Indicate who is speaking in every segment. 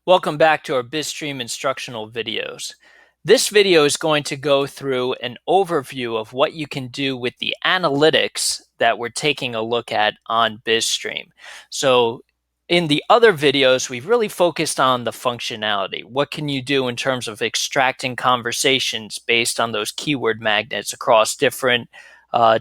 Speaker 1: Welcome back to our BizStream instructional videos. This video is going to go through an overview of what you can do with the analytics that we're taking a look at on BizStream. So in the other videos, we've really focused on the functionality. What can you do in terms of extracting conversations based on those keyword magnets across different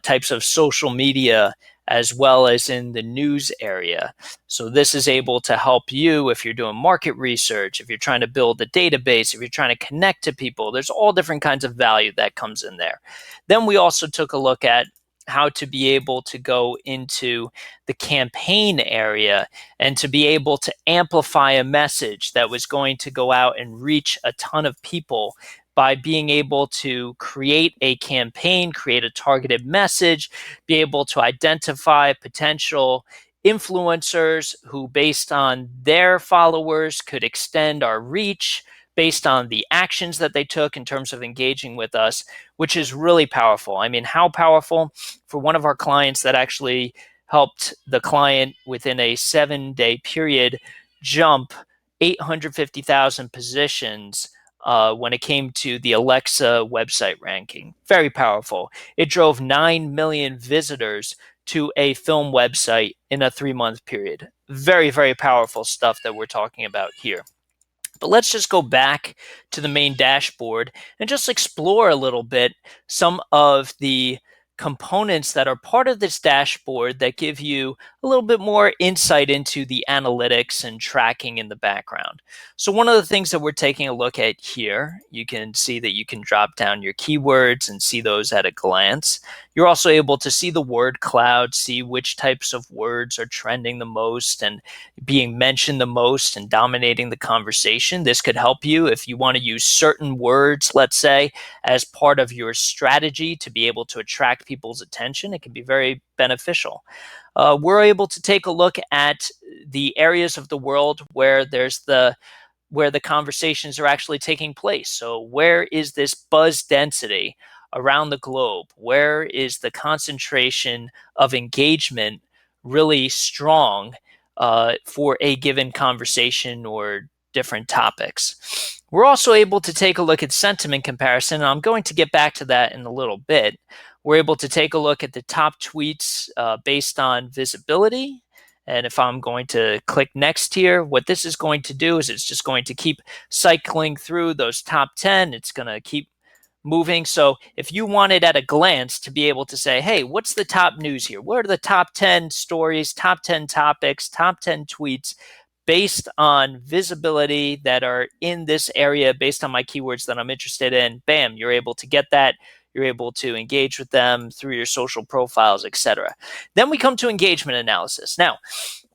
Speaker 1: types of social media as well as in the news area. So this is able to help you if you're doing market research, if you're trying to build a database, if you're trying to connect to people. There's all different kinds of value that comes in there. Then we also took a look at how to be able to go into the campaign area and to be able to amplify a message that was going to go out and reach a ton of people by being able to create a campaign, create a targeted message, be able to identify potential influencers who, based on their followers, could extend our reach based on the actions that they took in terms of engaging with us, which is really powerful. I mean, how powerful? For one of our clients that actually helped the client within a 7-day period jump 850,000 positions when it came to the Alexa website ranking. Very powerful. It drove 9 million visitors to a film website in a 3-month period. Very, very powerful stuff that we're talking about here. But let's just go back to the main dashboard and just explore a little bit some of the components that are part of this dashboard that give you a little bit more insight into the analytics and tracking in the background. So one of the things that we're taking a look at here, you can see that you can drop down your keywords and see those at a glance. You're also able to see the word cloud, see which types of words are trending the most and being mentioned the most and dominating the conversation. This could help you if you want to use certain words, let's say, as part of your strategy to be able to attract people's attention. It can be very beneficial. We're able to take a look at the areas of the world where the conversations are actually taking place. So where is this buzz density around the globe? Where is the concentration of engagement really strong for a given conversation or different topics? We're also able to take a look at sentiment comparison, and I'm going to get back to that in a little bit. We're able to take a look at the top tweets based on visibility. And if I'm going to click next here, what this is going to do is it's just going to keep cycling through those top 10. It's going to keep moving. So if you wanted at a glance to be able to say, hey, what's the top news here? What are the top 10 stories, top 10 topics, top 10 tweets based on visibility that are in this area based on my keywords that I'm interested in? Bam, you're able to get that. You're able to engage with them through your social profiles, etc. Then we come to engagement analysis. Now,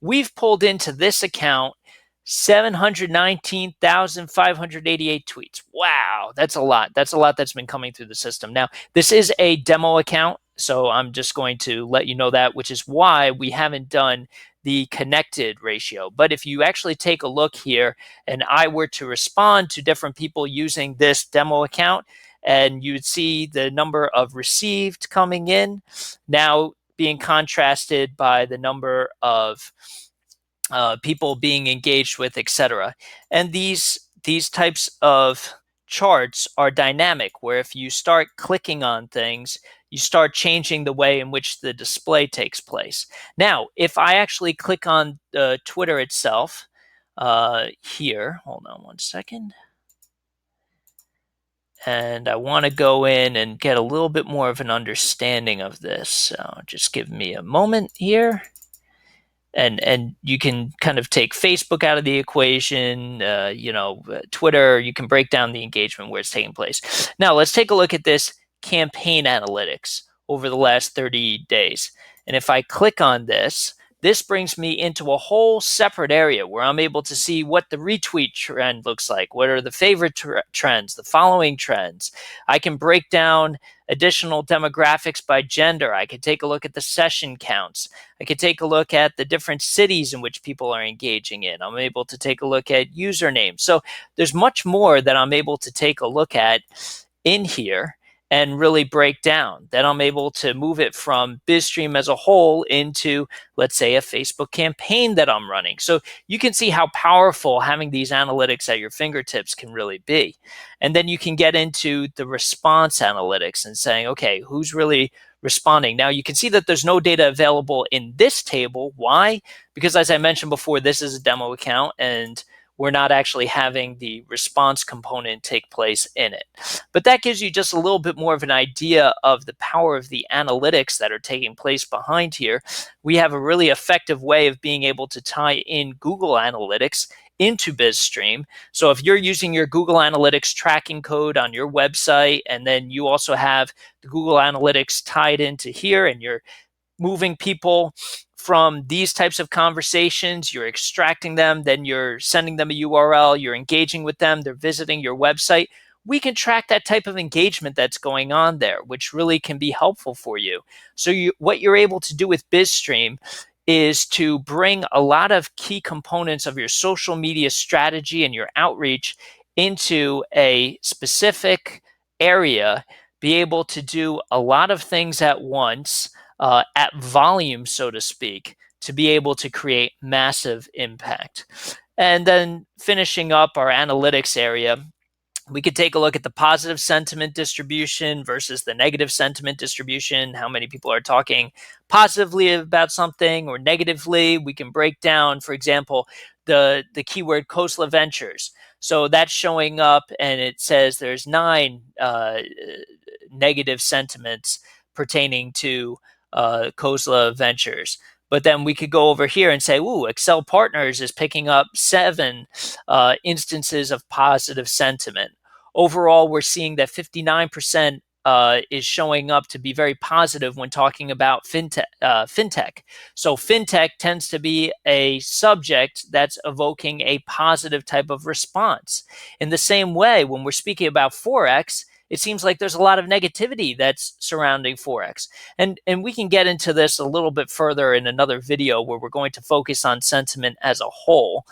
Speaker 1: we've pulled into this account 719,588 tweets. Wow, that's a lot. That's a lot that's been coming through the system. Now, this is a demo account, so I'm just going to let you know that, which is why we haven't done the connected ratio. But if you actually take a look here and I were to respond to different people using this demo account, and you'd see the number of received coming in now being contrasted by the number of people being engaged with, etc. And these types of charts are dynamic, where if you start clicking on things, you start changing the way in which the display takes place. Now, if I actually click on Twitter itself here, hold on one second. And I want to go in and get a little bit more of an understanding of this. So just give me a moment here. And you can kind of take Facebook out of the equation, Twitter. You can break down the engagement where it's taking place. Now let's take a look at this campaign analytics over the last 30 days. And if I click on this, this brings me into a whole separate area where I'm able to see what the retweet trend looks like, what are the favorite trends, the following trends. I can break down additional demographics by gender. I could take a look at the session counts. I could take a look at the different cities in which people are engaging in. I'm able to take a look at usernames. So there's much more that I'm able to take a look at in here. and really break down. Then I'm able to move it from BizStream as a whole into, let's say, a Facebook campaign that I'm running. So you can see how powerful having these analytics at your fingertips can really be. And then you can get into the response analytics and saying, okay, who's really responding? Now you can see that there's no data available in this table. Why? Because as I mentioned before, this is a demo account and we're not actually having the response component take place in it. But that gives you just a little bit more of an idea of the power of the analytics that are taking place behind here. We have a really effective way of being able to tie in Google Analytics into BizStream. So if you're using your Google Analytics tracking code on your website, and then you also have the Google Analytics tied into here, and you're moving people from these types of conversations, you're extracting them, then you're sending them a URL, you're engaging with them, they're visiting your website. We can track that type of engagement that's going on there, which really can be helpful for you. So what you're able to do with BizStream is to bring a lot of key components of your social media strategy and your outreach into a specific area, be able to do a lot of things at once, at volume, so to speak, to be able to create massive impact. And then finishing up our analytics area, we could take a look at the positive sentiment distribution versus the negative sentiment distribution. How many people are talking positively about something or negatively? We can break down, for example, the keyword Khosla Ventures. So that's showing up and it says there's 9 negative sentiments pertaining to Khosla Ventures. But then we could go over here and say, ooh, Excel Partners is picking up 7 instances of positive sentiment. Overall, we're seeing that 59% is showing up to be very positive when talking about fintech. So fintech tends to be a subject that's evoking a positive type of response. In the same way, when we're speaking about Forex, it seems like there's a lot of negativity that's surrounding Forex. And we can get into this a little bit further in another video where we're going to focus on sentiment as a whole.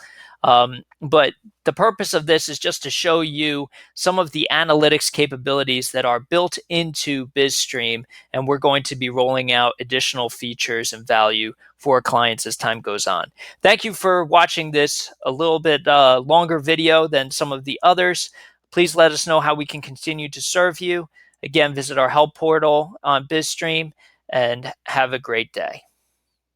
Speaker 1: But the purpose of this is just to show you some of the analytics capabilities that are built into BizStream, and we're going to be rolling out additional features and value for clients as time goes on. Thank you for watching this a little bit longer video than some of the others. Please let us know how we can continue to serve you. Again, visit our help portal on BizStream and have a great day.